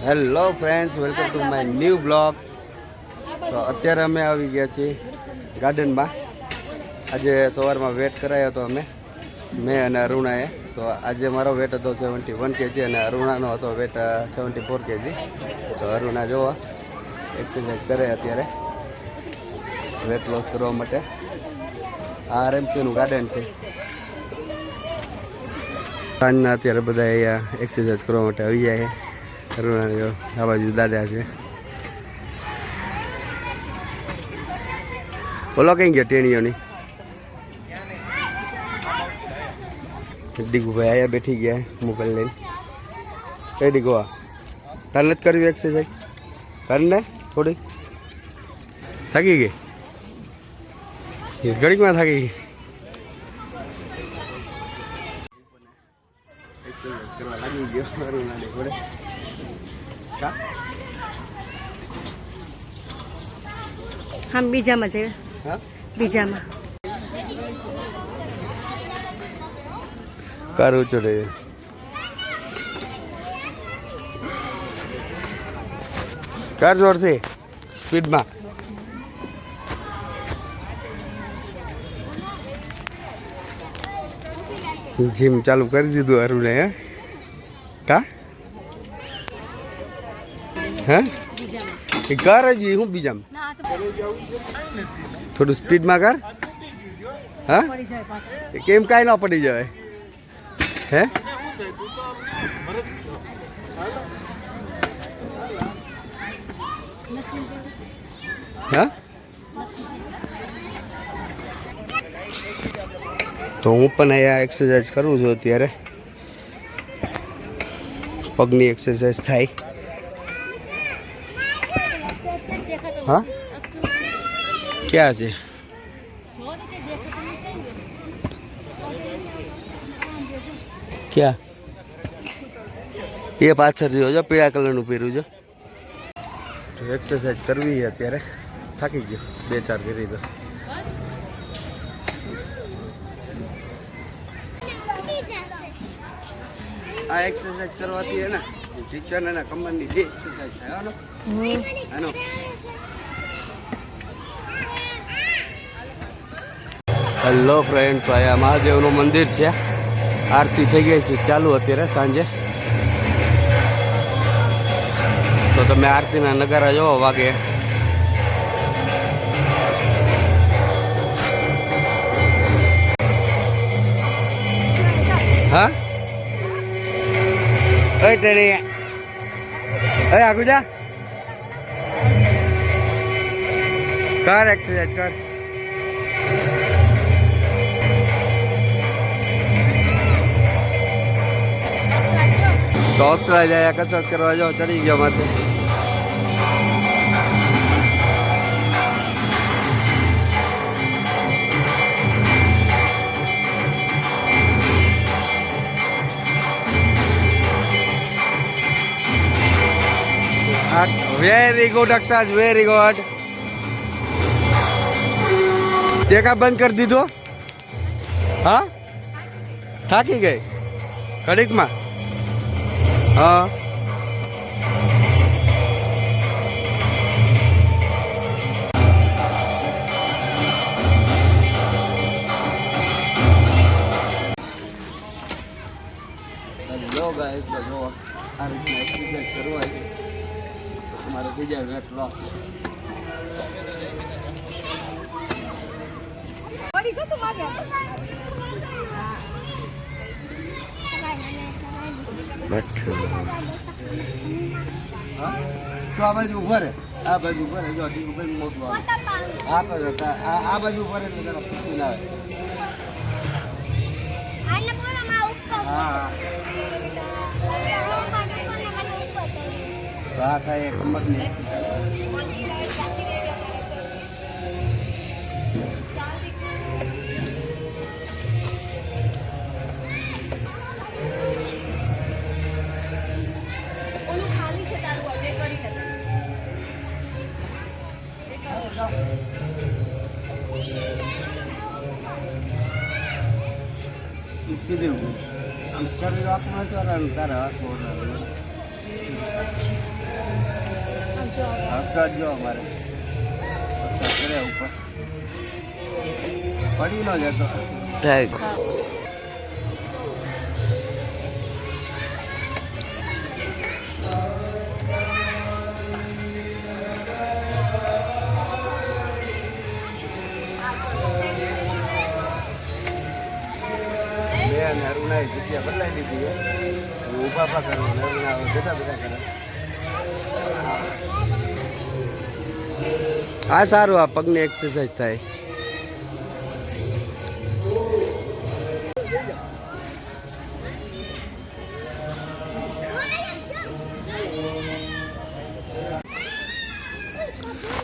Hello friends, welcome to my new blog. તો અત્યારે અમે આવી ગયા છીએ ગાર્ડનમાં. આજે સવારમાં વેટ કરાયો હતો મેં અને અરુણાએ. તો આજે મારો વેટ હતો 71 kg અને અરુણાનો હતો વેટ 74 kg. તો અરુણા જોવો એક્સરસાઇઝ કરે અત્યારે વેટ લોસ કરવા માટે. આ RMCનું ગાર્ડન છે. સાંજના અત્યારે બધા અહીંયા એક્સરસાઇઝ કરવા માટે આવી જાય. અરુણા આ બાજુ દાદા છે. બોલો કઈ ગયા ટેણીઓની? ડીગુભાઈ આયા બેઠી ગયા મોબાઈલ લઈને. કઈ ડીગુઆ તારે નથી કરવી એક્સરસાઇઝ? કરીને થોડી થાકી ગઈ, ઘડીકમાં થાકી ગઈ. એક્સરસાઇઝ કરવા લાગી ગયો અરુણાની જોડે. हम बीजामा છે. હા, बीजामा કરું છું રે. કર જોરથી સ્પીડમાં. જીમ ચાલુ કરી દીધું અરુણે. હે કા હે એ કર હજી હું બીજામાં થોડું સ્પીડમાં કર. હા કેમ કાંઈ ન પડી જાય? હે હા તો હું પણ અહીંયા એક્સરસાઇઝ કરું છું અત્યારે. પગની એક્સરસાઇઝ થાય. હા ક્યાં છે? ક્યાં? એ પાછળ રહ્યો છો, પીળા કલરનું પહેર્યું છે. એક્સરસાઇઝ કરવી છે અત્યારે. થાકી ગયો, 2-4 કરી તો. આ એક્સરસાઇઝ કરવાથી હે ને ટીચર ને કમરની 2 એક્સરસાઇઝ થાય. આનો હેલો ફ્રેન્ડ, તો અહીંયા મહાદેવનું મંદિર છે. આરતી થઈ ગઈ છે ચાલુ અત્યારે સાંજે. તો તમે આરતીના નગારા જોવો વાગે. હા ઓય ટેણી ઓય આગુ જા. કર એક્સરસાઇઝ કર. તો અક્ષરા જાય કસરત કરવા જાઓ, ચડી ગયો માથે. Very good Akshraj, very good. તે કા બંધ કરી દીધો? હા થાકી ગઈ ઘડીકમાં. હા હેલો ગાઈસ, તો જો આ રીતના એક્સરસાઇઝ કરવાથી તો તમારે થઈ જાય વેટ લોસ. તો આ બાજુ ઉભા રહે, આ બાજુ ઉભા રહે. જો મોટું આવે આ બાજુ ઉભા રહે એટલે જરા ખુશી ના આવે. હા થાય કમરની એક્સરસાઇઝ. સીધું આમ શરીર આંખમાં તારા આંખો અક્ષર જો અમારે અક્ષર કરે ઉપર પડી ન જતો મેં અરુણાએ જગ્યા બદલાઈ દીધી ઊભા પા કરવું અરુણા બેઠા બેઠા કરે આ સારું આ પગની એક્સરસાઇઝ થાય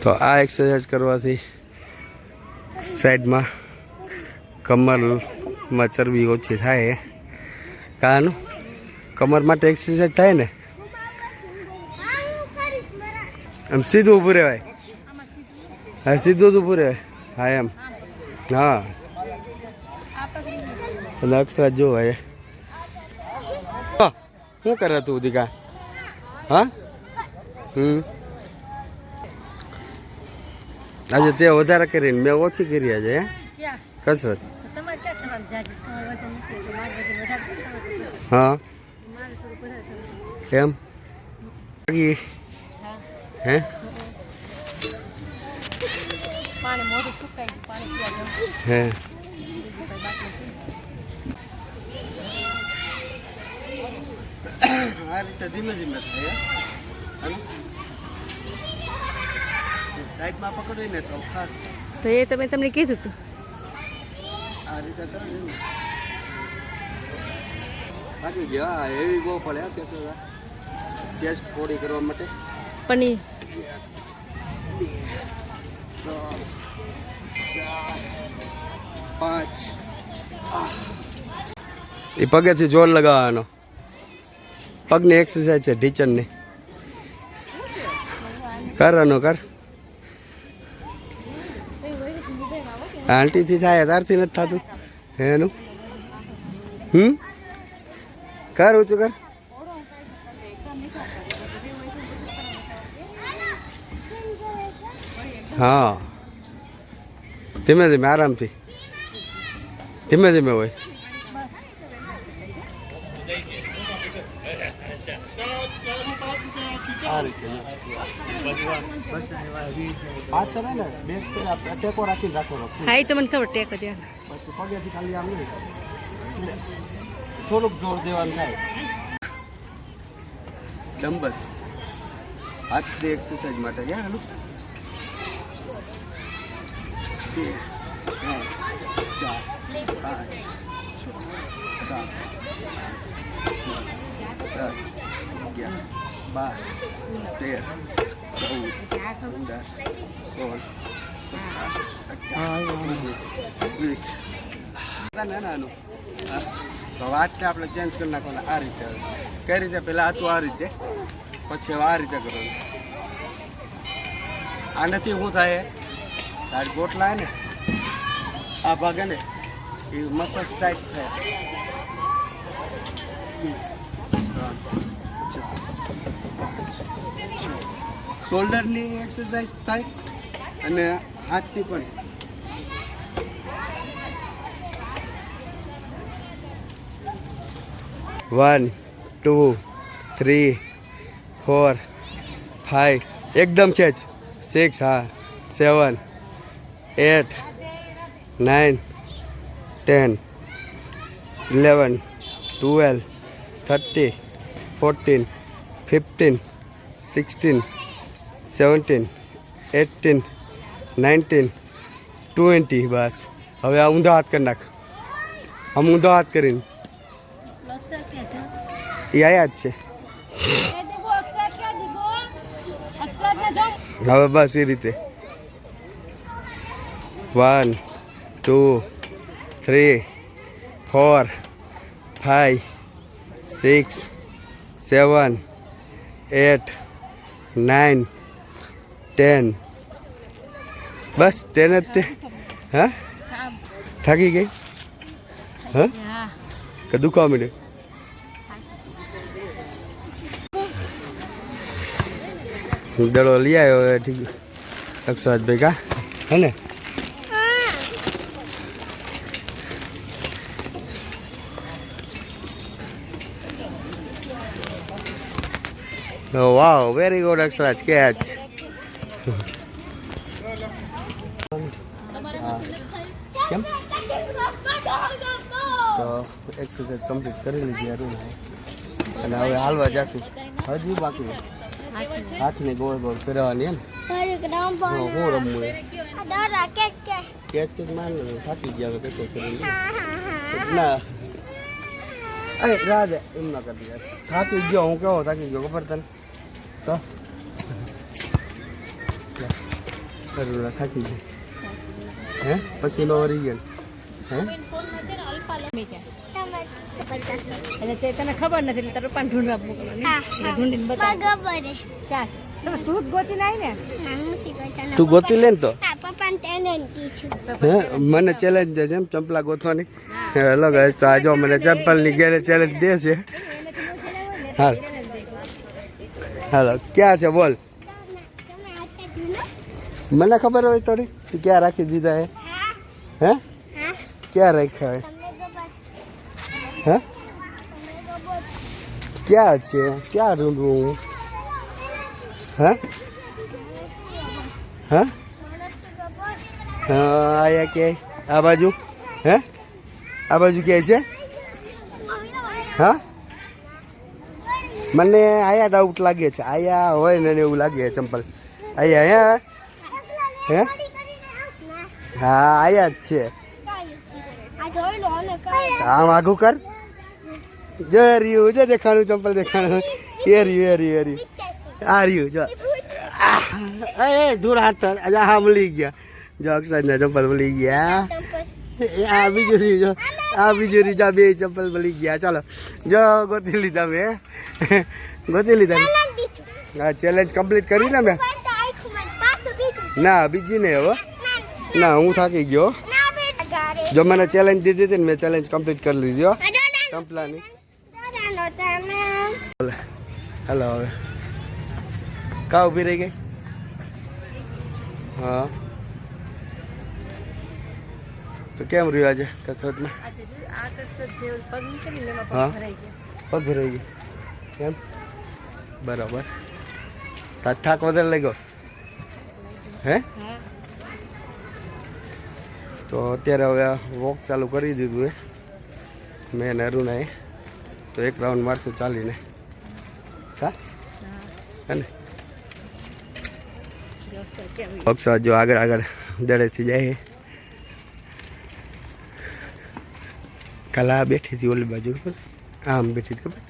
તો આ એક્સરસાઇઝ કરવાથી સાઈડમાં કમરમાં ચરબી ઓછી થાય કાનું કમર માટે એક્સરસાઇઝ થાય ને આમ સીધું ઊભું રહેવાય હા સીધું જ ઊભું રહેવાય હા એમ હા અને અક્ષરા જો હે શું કરે તું દીકા હા આજે તે વધારે કરીને મેં ઓછી કરી આજે હે કસરત હા એમ હે હે આ રીતે ધીમે ધીમે થાય સાઈડમાં પકડી ને તો ખાસ તો એ તમે તમને કીધું હતું આ રીતે કરો ને થાકી ગયો હા એવી બહુ પડે કે ચેસ્ટ પોડી કરવા માટે પનીર 5 એ પગેથી જોર લગાવવાનો પગની એક્સરસાઇઝ છે ઢીચણની કરવાનો કર આંટીથી થાય તારથી નથી થતું એનું કર ઊંચું કર હા ધીમે ધીમે આરામથી ધીમે ધીમે હોય હા એ તો મને ખબર ટેકો ત્યાં પછી પગેથી ખાલી આમ નહીં થોડુંક જોર દેવાનું થાય ડમ્બસ હાથની એક્સરસાઇઝ માટે ક્યાં હાલું 2 વાતને આપણે ચેન્જ કરી નાખવાના આ રીતે કઈ રીતે પહેલાં હતું આ રીતે પછી આ રીતે કરવાનું આનાથી શું થાય તારી ગોટલા ને આ ભાગે ને એ મસલ્સ ટાઈટ થાય શોલ્ડરની એક્સરસાઇઝ થાય અને હાથની પણ 1 2 3 4 5 एकदम खेच 6 हाँ 7 8 9 10 11 12 13 14 15 16 17 18 19 20 बस હવે આ ઊંધો હાથ કરી નાખ આમ ઊંધો હાથ કરીને એ આયા જ છે હવે બસ એ રીતે 1 2 3 4 5 6 7 8 9 10 બસ 10 જ તે હા થાકી ગઈ હા કે દુખાવા માંડ્યું દડો લઈ આવ્યો ઠીક અક્ષરાજભાઈ કા હે ને wow very good Akshraj catch કેમ તો એક્સરસાઇઝ કમ્પ્લીટ કરી લીધી યાર અને હવે હાલવા જશું હજી બાકી હાથને ગોળ ગોળ ફેરવવાની એમ હું રમવું કેચ કેચ મારી થાકી ગયા હવે કચો કરીને ના અરે રાધે એમ ના કરતી યાર થાકી ગયો હું કેવો થાકી ગયો ખબર તને તો થાકી ગઈ હે પછી નો વરી ગયો હે એટલે તે તને ખબર નથી એટલે તારું પણ ઢૂંઢવા મોકલવાનું એટલે ઢૂંઢીને બતાવ ક્યાં છે તમે તું જ ગોતીને આવી ને તું ગોતી લે ને તો હે મને ચેલેન્જ દે છે એમ ચંપલા ગોતવાની હેલો ગાઈસ તો આજો મને ચંપલની ઘેરે ચેલેન્જ દે છે હાલ હાલો ક્યાં છે બોલ મને ખબર હોય થોડી તું ક્યાં રાખી દીધા હે ક્યાં રાખ્યા હે ક્યાં છે ક્યાં ઢૂંઢવું હા હા આયા કે આ બાજુ હે આ બાજુ ક્યાંય છે હા મને આયા ડાઉટ લાગે છે આયા હોય ને એવું લાગે ચંપલ આયા હે હા આયા જ છે આમ આગું કર જો રહ્યું જો દેખાણું ચંપલ દેખાણું એ રહ્યું આ રહ્યું જો એ ધૂળ હાથ હા મળી ગયા જો અક્ષરના ચંપલ મળી ગયા આ બીજું રહ્યું જો આ બીજું રહ્યું બે ચંપલ મળી ગયા ચાલો જો ગોતી લીધા મેં ગોતી લીધા હા ચેલેન્જ કમ્પ્લીટ કરી ને મેં ના બીજી નહીં હવે ના હું થાકી ગયો જો મને ચેલેન્જ દીધી હતી ને મેં ચેલેન્જ કમ્પ્લીટ કરી લીધી ચંપલાની હાલો હવે કા ઊભી રહી ગઈ હા તો કેમ રહ્યું આજે કસરતમાં હા પગ ભરાઈ ગયો કેમ બરાબર થાક વધારે લાગ્યો હે તો અત્યારે હવે વોક ચાલુ કરી દીધું મેં ને અરુણાએ તો એક રાઉન્ડ મારશું ચાલીને હા હે ને અક્ષર જો આગળ આગળ દડેથી જાય કલા બેઠી હતી ઓલી બાજુ આમ બેઠી ખબર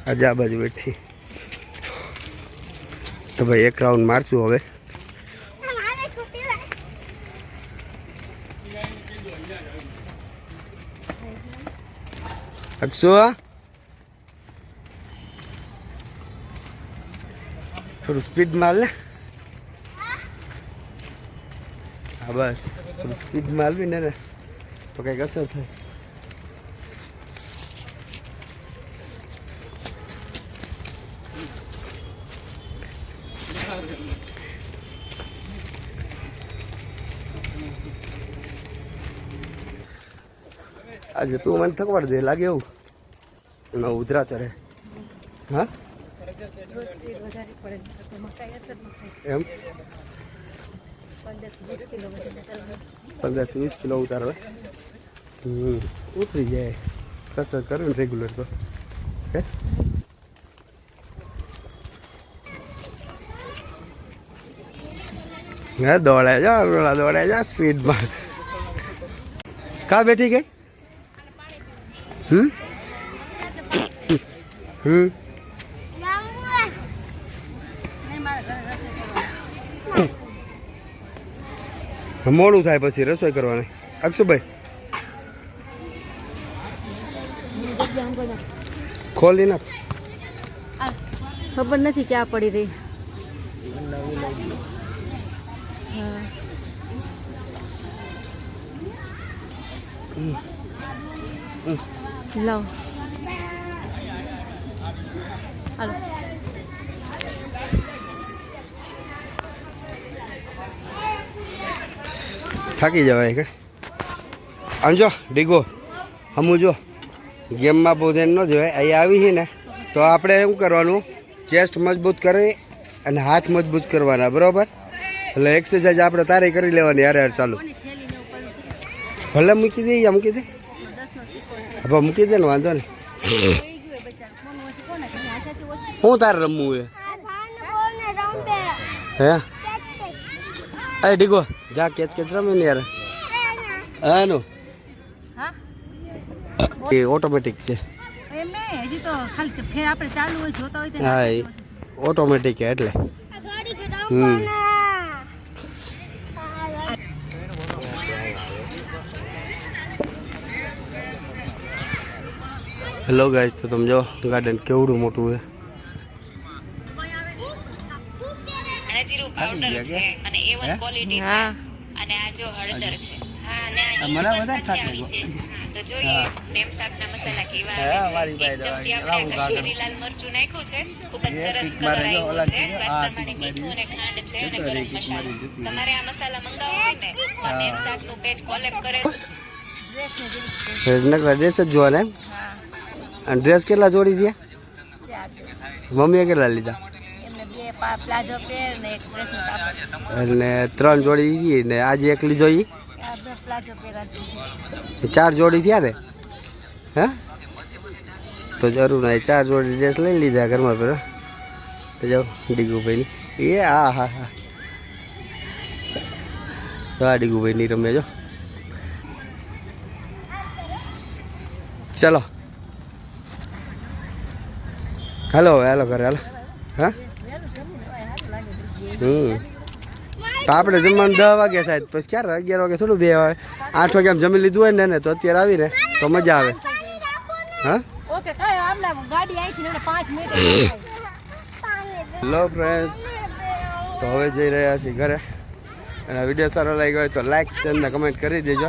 આજે આ બાજુ બેઠી તો ભાઈ એક રાઉન્ડ મારશું હવે અક્ષુ થોડું સ્પીડ માર લે હા બસ થોડું સ્પીડ મારવી ને તો કંઈક અસર થાય આજે તું મને થકવાડ દે લાગે એવું એમાં ઉધરા ચડે હા એમ 15 થી 20 કિલો ઉતારવા ઉતરી જાય કસરત કરું ને રેગ્યુલર તો હે દોડે જા સ્પીડમાં કા બેઠી ગઈ મોડું થાય પછી રસોઈ કરવાની અક્ષુભાઈ ખોલી નાખ ખબર નથી ક્યાં પડી રહી લાવ હાલો થાકી જવાય કે આમ જો ડીગો હમું જો ગેમમાં બહુ ધ્યાન ન જવાય. અહીં આવી છે ને તો આપણે શું કરવાનું, ચેસ્ટ મજબૂત કરી અને હાથ મજબૂત કરવાના, બરાબર? એટલે એક્સરસાઇઝ આપણે તારે કરી લેવાની. યાર ચાલુ ભલે મૂકી દે, મૂકી દે, હવે મૂકી દે ને, વાંધો ને. શું તારે રમવું હે? અરે ડીગો જા કેચ કેચ રમે ને યાર. હાનું એ ઓટોમેટિક છે. હા એ ઓટોમેટિક છે એટલે. હેલો ગાઈસ, તો તમે જો ગાર્ડન કેવડું મોટું છે. પાવડર છે અને A1 ક્વોલિટી છે અને આ જો હળદર છે. હા અને આ મને વધારે થાક આવી છે. તો જોઈએ મેમ સાબના મસાલા કેવા આવે છે. એક ચમચી આપણે કાશ્મીરી લાલ મરચું નાખ્યું છે. ખૂબ જ સરસ કલર આવ્યો છે. સ્વાદ પ્રમાણે મીઠું અને ખાંડ છે અને ગરમ મસાલો. તમારે આ મસાલા મંગાવવા હોય ને તો મેમ સાબનું પેજ કોલેબ કરે. નકરા ડ્રેસ જ જોવાના એમ. અને ડ્રેસ કેટલા જોડી થયા? મમ્મીએ કેટલા લીધા? પ્લાઝો પેર ને એક ડ્રેસ નો કાપડ અને 3 જોડી ને આજે એક લીધો ઈ પ્લાઝો પેર 4 જોડી થયા ને. હે તો જરૂર ના 4 જોડી ડ્રેસ લઈ લીધા ઘરમાં પહેરો. તો જાઓ ડીગુભાઈ ની એ હા હા હા તો આ ડીગુભાઈ ની રમે જો. ચલો હાલો હાલો ઘરે હાલો. હા તો આપણે જમવાનું 10 વાગ્યા થાય પછી ક્યારે 11 વાગે થોડું બે આવે. 8 વાગે આમ જમી લીધું હોય ને તો અત્યારે આવીને તો મજા આવે. હા ઓકે કાઈ આમલા ગાડી આઈથી ને 5 મિનિટ. હેલો ફ્રેન્ડ્સ, તો હવે જઈ રહ્યા છીએ ઘરે. અને વિડીયો સારો લાગ્યો હોય તો લાઈક શેર ને કમેન્ટ કરી દેજો.